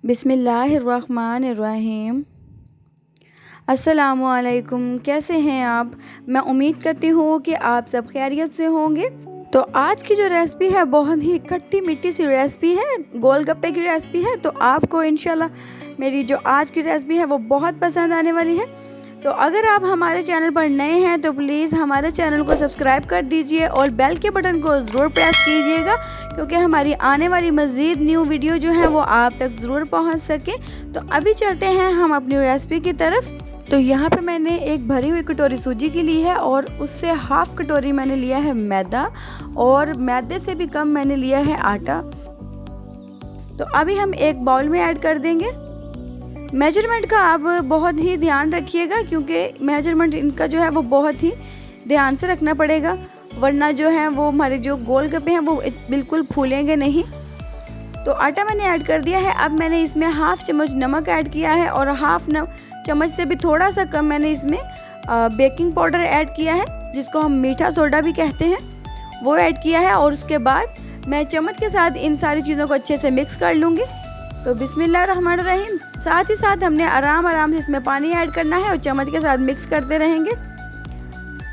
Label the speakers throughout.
Speaker 1: बिस्मिल्लाहिर्रहमानिर्रहीम। अस्सलामुअलैकुम, कैसे हैं आप? मैं उम्मीद करती हूँ कि आप सब खैरियत से होंगे। तो आज की जो रेसिपी है बहुत ही खट्टी मीठी सी रेसिपी है, गोलगप्पे की रेसिपी है। तो आपको इंशाल्लाह मेरी जो आज की रेसिपी है वो बहुत पसंद आने वाली है। तो अगर आप हमारे चैनल पर नए हैं तो प्लीज़ हमारे चैनल को सब्सक्राइब कर दीजिए और बेल के बटन को ज़रूर प्रेस कीजिएगा, क्योंकि हमारी आने वाली मज़ीद न्यू वीडियो जो है वो आप तक ज़रूर पहुंच सके। तो अभी चलते हैं हम अपनी रेसिपी की तरफ। तो यहाँ पे मैंने एक भरी हुई कटोरी सूजी की ली है और उससे हाफ़ कटोरी मैंने लिया है मैदा और मैदे से भी कम मैंने लिया है आटा। तो अभी हम एक बाउल में ऐड कर देंगे। मेजरमेंट का आप बहुत ही ध्यान रखिएगा, क्योंकि मेजरमेंट इनका जो है वो बहुत ही ध्यान से रखना पड़ेगा, वरना जो है वो हमारे जो गोलगप्पे हैं वो बिल्कुल फूलेंगे नहीं। तो आटा मैंने ऐड कर दिया है। अब मैंने इसमें हाफ़ चम्मच नमक ऐड किया है और हाफ़ चम्मच से भी थोड़ा सा कम मैंने इसमें बेकिंग पाउडर ऐड किया है, जिसको हम मीठा सोडा भी कहते हैं, वो ऐड किया है। और उसके बाद मैं चम्मच के साथ इन सारी चीज़ों को अच्छे से मिक्स कर लूँगी। तो बिस्मिल्लाहिर्रहमानिर्रहीम। साथ ही साथ हमने आराम से इसमें पानी ऐड करना है और चम्मच के साथ मिक्स करते रहेंगे।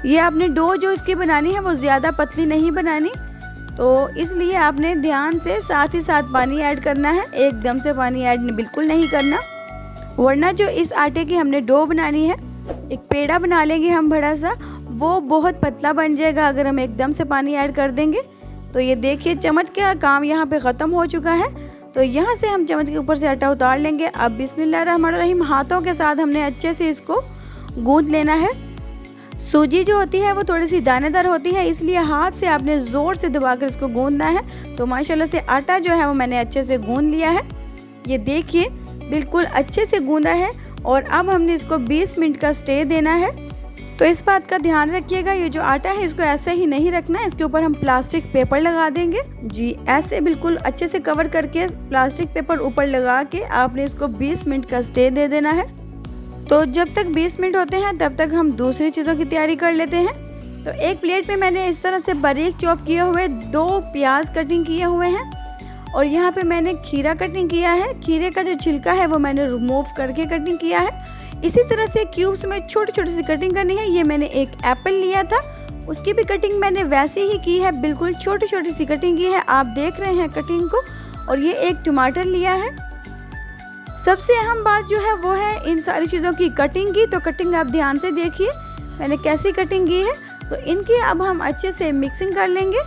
Speaker 1: ये आपने डो जो इसकी बनानी है वो ज़्यादा पतली नहीं बनानी, तो इसलिए आपने ध्यान से साथ ही साथ पानी ऐड करना है। एकदम से पानी ऐड बिल्कुल नहीं करना, वरना जो इस आटे की हमने डो बनानी है, एक पेड़ा बना लेंगे हम बड़ा सा, वो बहुत पतला बन जाएगा अगर हम एकदम से पानी ऐड कर देंगे। तो ये देखिए चम्मच का काम यहाँ पे ख़त्म हो चुका है। तो यहाँ से हम चम्मच के ऊपर से आटा उतार लेंगे। अब बिस्मिल्लाहिर्रहमानिर्रहीम हाथों के साथ हमने अच्छे से इसको गूंथ लेना है। सूजी जो होती है वो थोड़ी सी दानेदार होती है, इसलिए हाथ से आपने ज़ोर से दबाकर इसको गूंथना है। तो माशाल्लाह से आटा जो है वो मैंने अच्छे से गूंथ लिया है। ये देखिए बिल्कुल अच्छे से गूंदा है। और अब हमने इसको 20 मिनट का स्टे देना है। तो इस बात का ध्यान रखिएगा, ये जो आटा है इसको ऐसे ही नहीं रखना है, इसके ऊपर हम प्लास्टिक पेपर लगा देंगे। जी ऐसे बिल्कुल अच्छे से कवर करके प्लास्टिक पेपर ऊपर लगा के आपने इसको 20 मिनट का स्टे दे देना है। तो जब तक 20 मिनट होते हैं तब तक हम दूसरी चीज़ों की तैयारी कर लेते हैं। तो एक प्लेट में मैंने इस तरह से बारीक चॉप किए हुए 2 प्याज कटिंग किए हुए हैं और यहाँ पे मैंने खीरा कटिंग किया है। खीरे का जो छिलका है वो मैंने रिमूव करके कटिंग किया है। इसी तरह से क्यूब्स में छोटी छोटी सी कटिंग करनी है। ये मैंने एक एप्पल लिया था, उसकी भी कटिंग मैंने वैसे ही की है, बिल्कुल छोटी छोटी सी कटिंग की है, आप देख रहे हैं कटिंग को। और ये एक टमाटर लिया है। सबसे अहम बात जो है वो है इन सारी चीज़ों की कटिंग की। तो कटिंग आप ध्यान से देखिए मैंने कैसी कटिंग की है। तो इनकी अब हम अच्छे से मिक्सिंग कर लेंगे।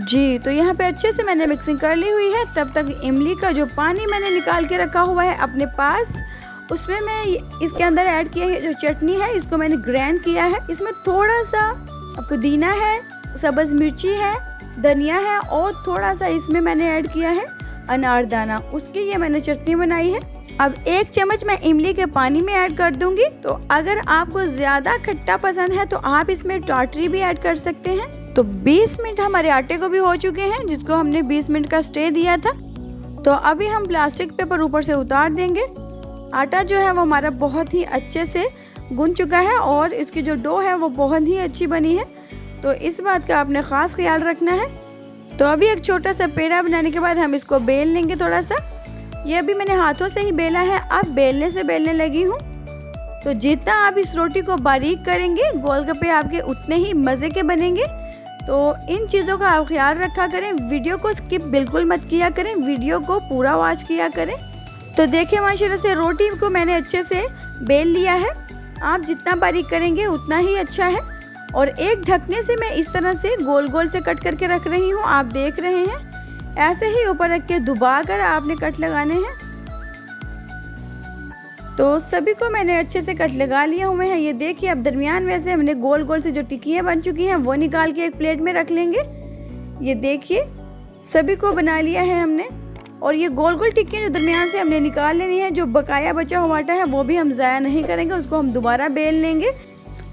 Speaker 1: जी तो यहाँ पे अच्छे से मैंने मिक्सिंग कर ली हुई है। तब तक इमली का जो पानी मैंने निकाल के रखा हुआ है अपने पास, उसमें मैं इसके अंदर ऐड किया है जो चटनी है, इसको मैंने ग्राइंड किया है। इसमें थोड़ा सा पुदीना है, सब्ज़ मिर्ची है, धनिया है और थोड़ा सा इसमें मैंने ऐड किया है अनारदाना, उसकी ये मैंने चटनी बनाई है। अब 1 चम्मच मैं इमली के पानी में ऐड कर दूंगी। तो अगर आपको ज़्यादा खट्टा पसंद है तो आप इसमें टाटरी भी ऐड कर सकते हैं। तो 20 मिनट हमारे आटे को भी हो चुके हैं, जिसको हमने 20 मिनट का स्टे दिया था। तो अभी हम प्लास्टिक पेपर ऊपर से उतार देंगे। आटा जो है वो हमारा बहुत ही अच्छे से गूंथ चुका है और इसकी जो डो है वो बहुत ही अच्छी बनी है। तो इस बात का आपने ख़ास ख्याल रखना है। तो अभी एक छोटा सा पेड़ा बनाने के बाद हम इसको बेल लेंगे थोड़ा सा। ये अभी मैंने हाथों से ही बेला है, अब बेलने से बेलने लगी हूँ। तो जितना आप इस रोटी को बारीक करेंगे गोलगप्पे आपके उतने ही मज़े के बनेंगे। तो इन चीज़ों का आप ख्याल रखा करें, वीडियो को स्किप बिल्कुल मत किया करें, वीडियो को पूरा वॉच किया करें। तो देखिए माशाल्लाह से रोटी को मैंने अच्छे से बेल लिया है। आप जितना बारीक करेंगे उतना ही अच्छा है। और एक ढकने से मैं इस तरह से गोल गोल से कट करके रख रही हूँ, आप देख रहे हैं। ऐसे ही ऊपर रख के दबा कर आपने कट लगाने हैं। तो सभी को मैंने अच्छे से कट लगा लिए हुए हैं। ये देखिए अब दरमियान में से हमने गोल गोल से जो टिक्कियाँ बन चुकी हैं वो निकाल के एक प्लेट में रख लेंगे। ये देखिए सभी को बना लिया है हमने। और ये गोल गोल टिक्कियाँ जो दरमियान से हमने निकाल लेनी है, जो बकाया बचा हुआ आटा है वो भी हम ज़ाया नहीं करेंगे, उसको हम दोबारा बेल लेंगे।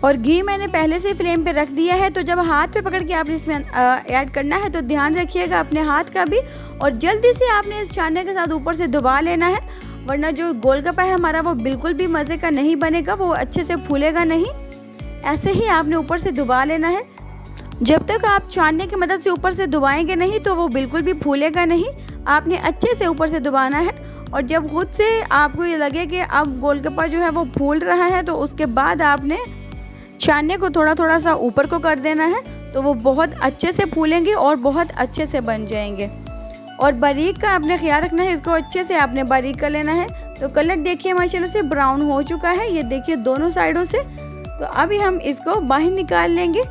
Speaker 1: और घी मैंने पहले से फ्लेम पे रख दिया है। तो जब हाथ पे पकड़ के आपने इसमें ऐड करना है तो ध्यान रखिएगा अपने हाथ का भी, और जल्दी से आपने इस छानने के साथ ऊपर से दबा लेना है, वरना जो गोलगप्पा है हमारा वो बिल्कुल भी मज़े का नहीं बनेगा, वो अच्छे से फूलेगा नहीं। ऐसे ही आपने ऊपर से दबा लेना है। जब तक आप छानने की मदद से ऊपर से दबाएंगे नहीं तो वो बिल्कुल भी फूलेगा नहीं। आपने अच्छे से ऊपर से दबाना है, और जब खुद से आपको ये लगे कि अब गोलगप्पा जो है वो फूल रहा है तो उसके बाद आपने छानने को थोड़ा थोड़ा सा ऊपर को कर देना है, तो वो बहुत अच्छे से फूलेंगे और बहुत अच्छे से बन जाएंगे। और बारीक का आपने ख्याल रखना है, इसको अच्छे से आपने बारीक कर लेना है। तो कलर देखिए माशाल्लाह से ब्राउन हो चुका है, ये देखिए दोनों साइडों से। तो अभी हम इसको बाहर निकाल लेंगे।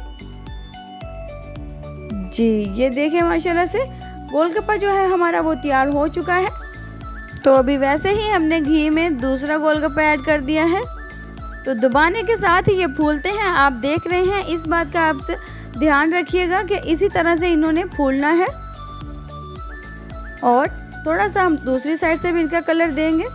Speaker 1: जी ये देखिए माशाल्लाह से गोलगप्पा जो है हमारा वो तैयार हो चुका है। तो अभी वैसे ही हमने घी में दूसरा गोलगप्पा ऐड कर दिया है, तो दबाने के साथ ही ये फूलते हैं। आप देख रहे हैं, इस बात का आपसे ध्यान रखिएगा कि इसी तरह से इन्होंने फूलना है। और थोड़ा सा हम दूसरी साइड से भी इनका कलर देंगे।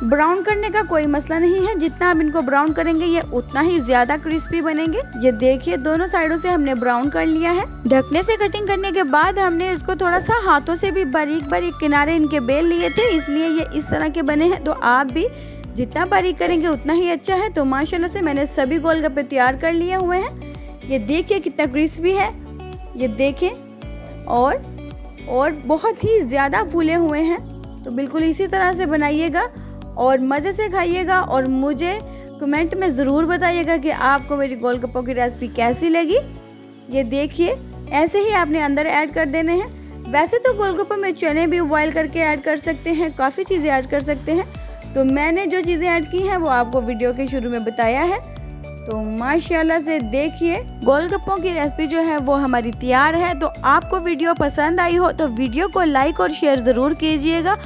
Speaker 1: ब्राउन करने का कोई मसला नहीं है, जितना आप इनको ब्राउन करेंगे ये उतना ही ज़्यादा क्रिस्पी बनेंगे। ये देखिए दोनों साइडों से हमने ब्राउन कर लिया है। ढकने से कटिंग करने के बाद हमने इसको थोड़ा सा हाथों से भी बारीक बारीक किनारे इनके बेल लिए थे, इसलिए ये इस तरह के बने हैं। तो आप भी जितना बारीक करेंगे उतना ही अच्छा है। तो माशाल्लाह से मैंने सभी गोलगप्पे तैयार कर लिए हुए हैं। ये देखिए कितना क्रिस्पी है, ये देखें, और बहुत ही ज़्यादा फूले हुए हैं। तो बिल्कुल इसी तरह से बनाइएगा और मज़े से खाइएगा, और मुझे कमेंट में ज़रूर बताइएगा कि आपको मेरी गोलगप्पों की रेसिपी कैसी लगी। ये देखिए ऐसे ही आपने अंदर ऐड कर देने हैं। वैसे तो गोलगप्पों में चने भी बॉयल करके ऐड कर सकते हैं, काफ़ी चीज़ें ऐड कर सकते हैं। तो मैंने जो चीज़ें ऐड की हैं वो आपको वीडियो के शुरू में बताया है। तो माशाल्लाह से देखिए गोलगप्पों की रेसिपी जो है वो हमारी तैयार है। तो आपको वीडियो पसंद आई हो तो वीडियो को लाइक और शेयर ज़रूर कीजिएगा,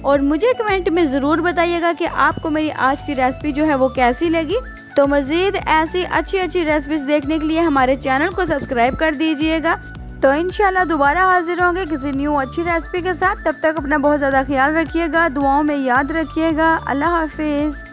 Speaker 1: और मुझे कमेंट में ज़रूर बताइएगा कि आपको मेरी आज की रेसिपी जो है वो कैसी लगी। तो मज़ीद ऐसी अच्छी अच्छी रेसिपीज़ देखने के लिए हमारे चैनल को सब्सक्राइब कर दीजिएगा। तो इंशाल्लाह दोबारा हाजिर होंगे किसी न्यू अच्छी रेसिपी के साथ। तब तक अपना बहुत ज़्यादा ख्याल रखिएगा, दुआओं में याद रखिएगा। अल्लाह हाफिज़।